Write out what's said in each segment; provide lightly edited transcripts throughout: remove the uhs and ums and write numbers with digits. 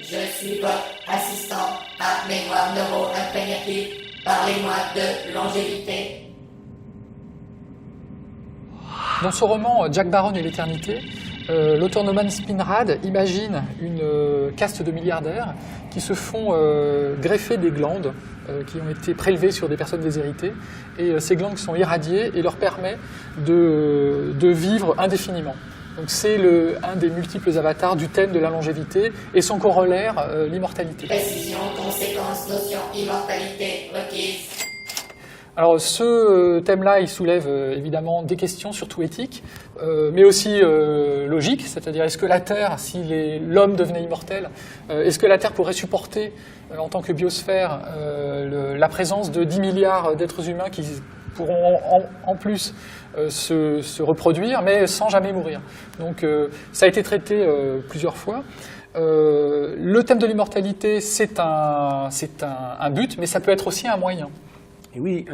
Je suis votre assistant à mémoire neuro-imprégnée. Parlez-moi de longévité. Dans ce roman Jack Baron et l'éternité, l'auteur Norman Spinrad imagine une caste de milliardaires qui se font greffer des glandes qui ont été prélevées sur des personnes déshéritées, et ces glandes sont irradiées et leur permet de vivre indéfiniment. Donc c'est un des multiples avatars du thème de la longévité et son corollaire, l'immortalité. Précision, conséquence, notion, immortalité requise. Alors ce thème-là, il soulève évidemment des questions, surtout éthiques, mais aussi logiques, c'est-à-dire est-ce que la Terre, si l'homme devenait immortel, est-ce que la Terre pourrait supporter, en tant que biosphère, la présence de 10 milliards d'êtres humains qui pourront en plus se reproduire, mais sans jamais mourir. Donc ça a été traité plusieurs fois. Le thème de l'immortalité, c'est un but, mais ça peut être aussi un moyen. Et oui,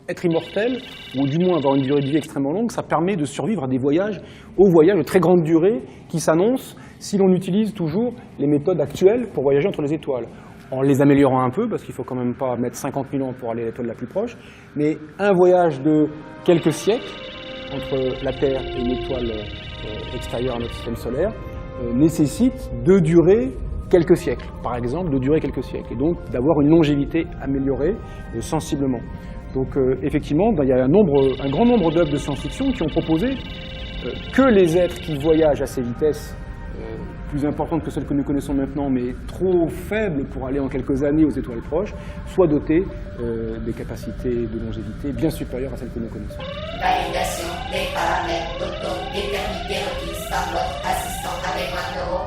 être immortel, ou du moins avoir une durée de vie extrêmement longue, ça permet de survivre à des voyages, hauts voyages de très grande durée, qui s'annoncent si l'on utilise toujours les méthodes actuelles pour voyager entre les étoiles. En les améliorant un peu, parce qu'il ne faut quand même pas mettre 50 000 ans pour aller à l'étoile la plus proche, mais un voyage de quelques siècles entre la Terre et une étoile extérieure à notre système solaire nécessite de durer quelques siècles, par exemple, de durer quelques siècles, et donc d'avoir une longévité améliorée sensiblement. Donc effectivement, il y a un grand nombre d'œuvres de science-fiction qui ont proposé que les êtres qui voyagent à ces vitesses plus importantes que celles que nous connaissons maintenant, mais trop faibles pour aller en quelques années aux étoiles proches, soient dotés des capacités de longévité bien supérieures à celles que nous connaissons. Validation des paramètres d'auto-éternité requises par votre assistant à mémoire neuro